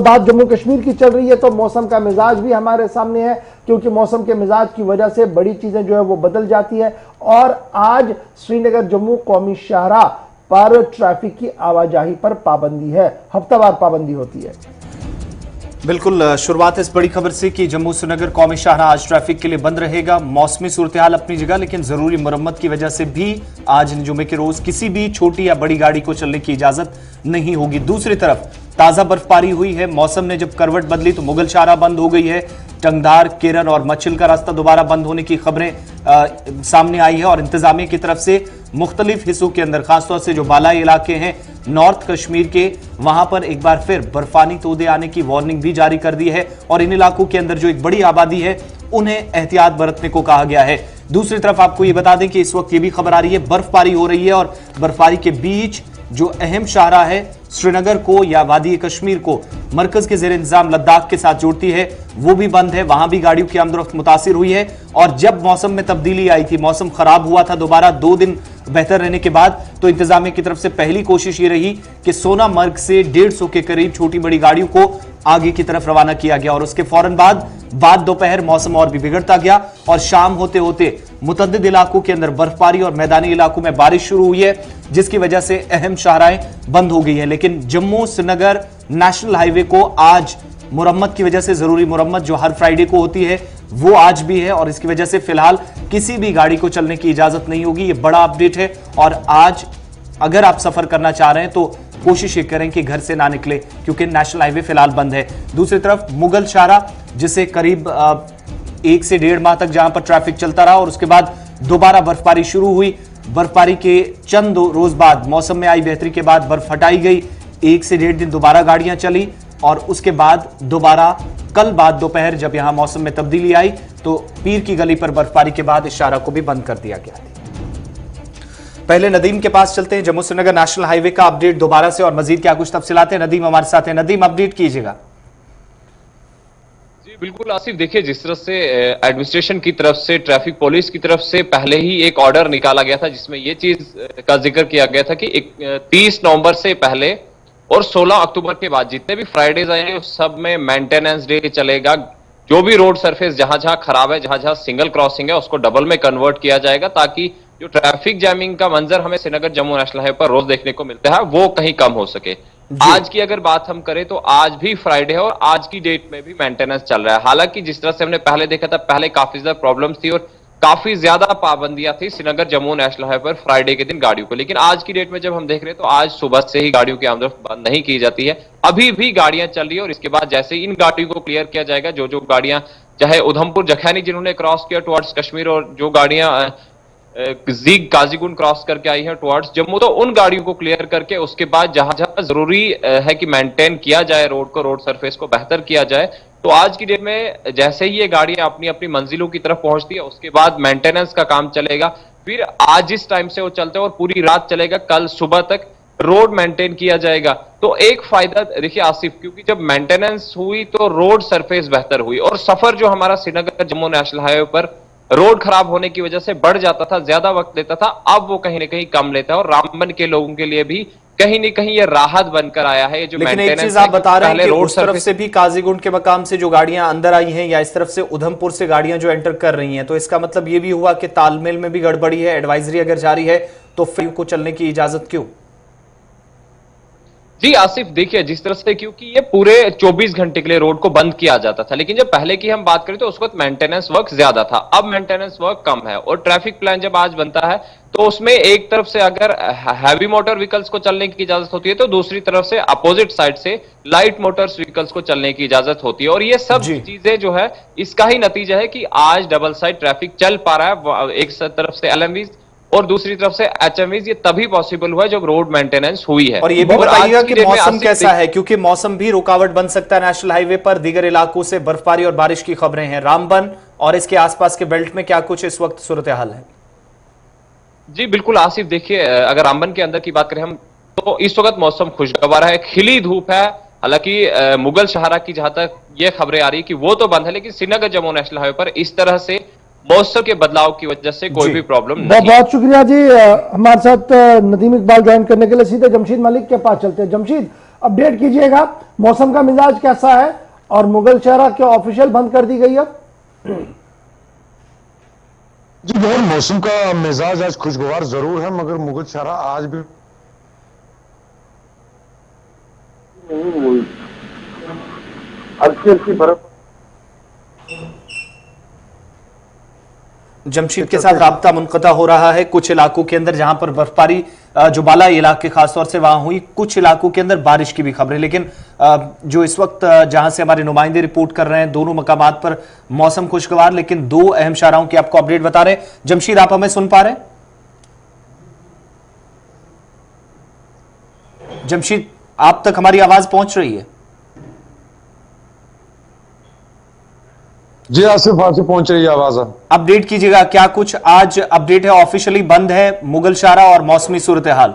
बात जम्मू कश्मीर की चल रही है तो मौसम का मिजाज भी हमारे सामने है, क्योंकि मौसम के मिजाज की वजह से बड़ी चीजें जो है वो बदल जाती है। और आज श्रीनगर जम्मू कौमी शाहराह पर ट्रैफिक की आवाजाही पर पाबंदी है, हफ्तावार पाबंदी होती है। बिल्कुल, शुरुआत इस बड़ी खबर से कि जम्मू श्रीनगर कौमी शाहराह आज ट्रैफिक के लिए बंद रहेगा। मौसमी सूरत-ए-हाल अपनी जगह, लेकिन जरूरी मरम्मत की वजह से भी आज जुमे के रोज किसी भी छोटी या बड़ी गाड़ी को चलने की इजाजत नहीं होगी। दूसरी तरफ ताजा बर्फबारी हुई है, मौसम ने जब करवट बदली तो मुगल शाहराह बंद हो गई है। टंगधार, केरन और मच्छिल का रास्ता दोबारा बंद होने की खबरें सामने आई है और इंतजामिया की तरफ से मुख्तलिफ हिस्सों के अंदर, खासतौर से जो बालाई इलाके हैं नॉर्थ कश्मीर के, वहां पर एक बार फिर बर्फानी तोदे आने की वार्निंग भी जारी कर दी है। और इन इलाकों के अंदर जो एक बड़ी आबादी है उन्हें एहतियात बरतने को कहा गया है। दूसरी तरफ आपको यह बता दें कि इस वक्त यह भी खबर आ रही है, बर्फबारी हो रही है और बर्फबारी के बीच जो अहम शाहराह है श्रीनगर को या वादी कश्मीर को मरकज के जेर इंतजाम लद्दाख के साथ जोड़ती है, वो भी बंद है। वहां भी गाड़ियों की आमदोरफ्त मुतासिर हुई है। और जब मौसम में तब्दीली आई थी, मौसम खराब हुआ था दोबारा 2 दिन बेहतर रहने के बाद, तो इंतजामिया की तरफ से पहली कोशिश ये रही कि सोनामर्ग से 150 के करीब छोटी बड़ी गाड़ियों को आगे की तरफ रवाना किया गया। और उसके फौरन बाद दोपहर मौसम और भी बिगड़ता गया और शाम होते होते मुतअद्दिद इलाकों के अंदर बर्फबारी और मैदानी इलाकों में बारिश शुरू हुई है, जिसकी वजह से अहम शाहराहें बंद हो गई है। लेकिन जम्मू श्रीनगर नेशनल हाईवे को आज मुरम्मत की वजह से, जरूरी मुरम्मत जो हर फ्राइडे को होती है, वो आज भी है और इसकी वजह से फिलहाल किसी भी गाड़ी को चलने की इजाजत नहीं होगी। ये बड़ा अपडेट है और आज अगर आप सफर करना चाह रहे हैं तो कोशिश ये करें कि घर से ना निकले, क्योंकि नेशनल हाईवे फिलहाल बंद है। दूसरी तरफ मुगल शाहराह, जिसे करीब 1 से 1.5 माह तक जहां पर ट्रैफिक चलता रहा और उसके बाद दोबारा बर्फबारी शुरू हुई। बर्फबारी के चंद रोज बाद मौसम में आई बेहतरी के बाद बर्फ हटाई गई, 1 से 1.5 दिन दोबारा गाड़ियां चली और उसके बाद दोबारा कल बाद दोपहर जब यहां मौसम में तब्दीली आई तो पीर की गली पर बर्फबारी के बाद इस शाहराह को भी बंद कर दिया गया। पहले नदीम के पास चलते हैं, जम्मू श्रीनगर नेशनल हाईवे का अपडेट दोबारा से और मजीद क्या कुछ तफसीलात है। नदीम हमारे साथ है। नदीम, अपडेट कीजिएगा। जी बिल्कुल आसिफ, देखिए जिस तरह से एडमिनिस्ट्रेशन की तरफ से, ट्रैफिक पुलिस की तरफ से पहले ही एक ऑर्डर निकाला गया था जिसमें यह चीज का जिक्र किया गया था कि 30 नवंबर से पहले और 16 अक्टूबर के बाद जितने भी फ्राइडेज आएंगे उस सब में मेंटेनेंस डे चलेगा। जो भी रोड सरफेस जहां जहां खराब है, जहां जहां सिंगल क्रॉसिंग है, उसको डबल में कन्वर्ट किया जाएगा ताकि जो ट्रैफिक जैमिंग का मंजर हमें श्रीनगर जम्मू नेशनल हाईवे पर रोज देखने को मिलता है वो कहीं कम हो सके। आज की अगर बात हम करें तो आज भी फ्राइडे है और आज की डेट में भी मेंटेनेंस चल रहा है। हालांकि जिस तरह से हमने पहले देखा था, पहले काफी ज्यादा प्रॉब्लम्स थी और काफी ज्यादा पाबंदियां थी श्रीनगर जम्मू नेशनल हाईवे पर फ्राइडे के दिन गाड़ियों को, लेकिन आज की डेट में जब हम देख रहे हैं तो आज सुबह से ही गाड़ियों की आमदोरफ्त बंद नहीं की जाती है। अभी भी गाड़ियां चल रही है और इसके बाद जैसे इन गाड़ियों को क्लियर किया जाएगा, जो जो गाड़ियां चाहे उधमपुर जखैनी जिन्होंने क्रॉस किया टुवर्ड्स कश्मीर और जो गाड़ियां जीग काजीगुंड क्रॉस करके आई है टुवर्ड्स जम्मू, तो उन गाड़ियों को क्लियर करके उसके बाद जहां जहां जरूरी है कि मेंटेन किया जाए रोड को, रोड सरफेस को बेहतर किया जाए, तो आज की डेट में जैसे ही ये गाड़ियां अपनी अपनी मंजिलों की तरफ पहुंचती है उसके बाद मेंटेनेंस का काम चलेगा। फिर आज इस टाइम से वो चलते हैं और पूरी रात चलेगा, कल सुबह तक रोड मेंटेन किया जाएगा। तो एक फायदा देखिए आसिफ, क्योंकि जब मेंटेनेंस हुई तो रोड सरफेस बेहतर हुई और सफर जो हमारा श्रीनगर जम्मू नेशनल हाईवे पर रोड खराब होने की वजह से बढ़ जाता था, ज्यादा वक्त लेता था, अब वो कहीं ना कहीं कम लेता है और रामबन के लोगों के लिए भी कहीं ना कहीं ये राहत बनकर आया है। जो लेकिन एक चीज आप बता रहे हैं कि उस तरफ से भी काजीगुंड के मकाम से जो गाड़ियां अंदर आई हैं या इस तरफ से उधमपुर से गाड़ियां जो एंटर कर रही हैं, तो इसका मतलब ये भी हुआ कि तालमेल में भी गड़बड़ी है। एडवाइजरी अगर जारी है तो फ्री को चलने की इजाजत क्यों? जी आसिफ, देखिए जिस तरह से, क्योंकि ये पूरे 24 घंटे के लिए रोड को बंद किया जाता था, लेकिन जब पहले की हम बात करें तो उस वक्त मेंटेनेंस वर्क ज्यादा था, अब मेंटेनेंस वर्क कम है। और ट्रैफिक प्लान जब आज बनता है तो उसमें एक तरफ से अगर हैवी मोटर व्हीकल्स को चलने की इजाजत होती है तो दूसरी तरफ से अपोजिट साइड से लाइट मोटर्स व्हीकल्स को चलने की इजाजत होती है। और ये सब चीजें जो है इसका ही नतीजा है कि आज डबल साइड ट्रैफिक चल पा रहा है। एक तरफ से एलएमवीज और दूसरी तरफ से एचएमवीज, ये तभी पॉसिबल हुआ जब रोड मेंटेनेंस हुई है। और ये भी बताइएगा कि मौसम कैसा है, क्योंकि मौसम भी रुकावट बन सकता है नेशनल हाईवे पर। दीगर इलाकों से बर्फबारी और बारिश की खबरें हैं। रामबन और इसके आसपास के बेल्ट में क्या कुछ इस वक्त सूरत हाल है? जी बिल्कुल आसिफ, देखिए अगर रामबन के अंदर की बात करें हम तो इस वक्त मौसम खुशगवार है, खिली धूप है। हालांकि मुगल शाहराह की जहां तक ये खबरें आ रही है कि वो तो बंद है, लेकिन श्रीनगर जम्मू नेशनल हाईवे पर इस तरह से मौसम के बदलाव की वजह से कोई भी प्रॉब्लम नहीं। बहुत शुक्रिया जी, हमारे साथ नदीम इकबाल ज्वाइन करने के लिए। सीधे जमशीद मलिक के पास चलते हैं। जमशीद, अपडेट कीजिएगा, मौसम का मिजाज कैसा है और मुगल शहरा क्या ऑफिशियल बंद कर दी गई अब? जी बहुत मौसम का मिजाज आज खुशगवार जरूर है, मगर मुगल शहरा आज भी हल्की हल्की बर्फ। जमशेद के साथ राब्ता मुनक़ता हो रहा है। कुछ इलाकों के अंदर जहां पर बर्फबारी जो बाला इलाके खासतौर से वहां हुई, कुछ इलाकों के अंदर बारिश की भी खबरें, लेकिन जो इस वक्त जहां से हमारे नुमाइंदे रिपोर्ट कर रहे हैं, दोनों मकामात पर मौसम खुशगवार, लेकिन दो अहम शाहराहों की आपको अपडेट बता रहे हैं। जमशेद, आप हमें सुन पा रहे हैं? जमशेद, आप तक हमारी आवाज पहुंच रही है? जी आसिफ, आपसे पहुंच रही है आवाज। अपडेट कीजिएगा, क्या कुछ आज अपडेट है? ऑफिशियली बंद है मुगल शहरा और मौसमी सूरत हाल?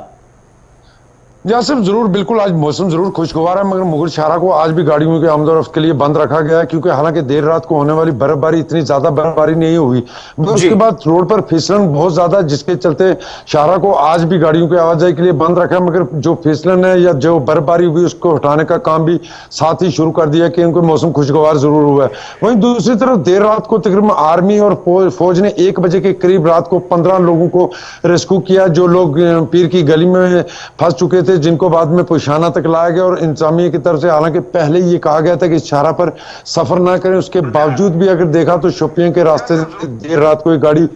जी आसिफ, जरूर बिल्कुल आज मौसम जरूर खुशगवार है, मगर मुगल शहरा को आज भी गाड़ियों के आमदोरफ्त के लिए बंद रखा गया है, क्योंकि हालांकि देर रात को होने वाली बर्फबारी इतनी ज्यादा बर्फबारी नहीं हुई, मगर उसके बाद रोड पर फिसलन बहुत ज्यादा, जिसके चलते शहरा को आज भी गाड़ियों की आवाजाही के लिए बंद रखा है। मगर जो फिसलन है या जो बर्फबारी हुई उसको हटाने का काम भी साथ ही शुरू कर दिया कि उनको मौसम खुशगवार जरूर हुआ है। वहीं दूसरी तरफ देर रात को तकरीबन आर्मी और फौज ने 1 बजे के करीब रात को 15 लोगों को रेस्क्यू किया, जो लोग पीर की गली में फंस चुके थे, जिनको बाद में पुशाना तक लाया गया। और इंतजामिया की तरफ से हालांकि पहले ये कहा गया था कि इस शहरा पर सफर ना करें, उसके बावजूद भी अगर देखा तो शोपियां के रास्ते से देर रात को एक गाड़ी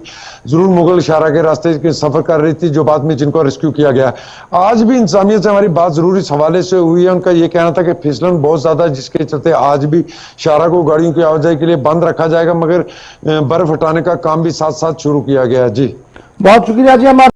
जरूर मुगल शहरा के रास्ते के सफर कर रही थी, जो बाद में जिनको रेस्क्यू किया गया। आज भी इंतजामिया से हमारी बात जरूर इस हवाले से हुई है। उनका यह कहना था कि फिसलन बहुत ज्यादा, जिसके चलते आज भी शहरा को गाड़ियों की आवाजाही के लिए बंद रखा जाएगा, मगर बर्फ हटाने का काम भी साथ साथ शुरू किया गया है। जी बहुत शुक्रिया जी। हमारे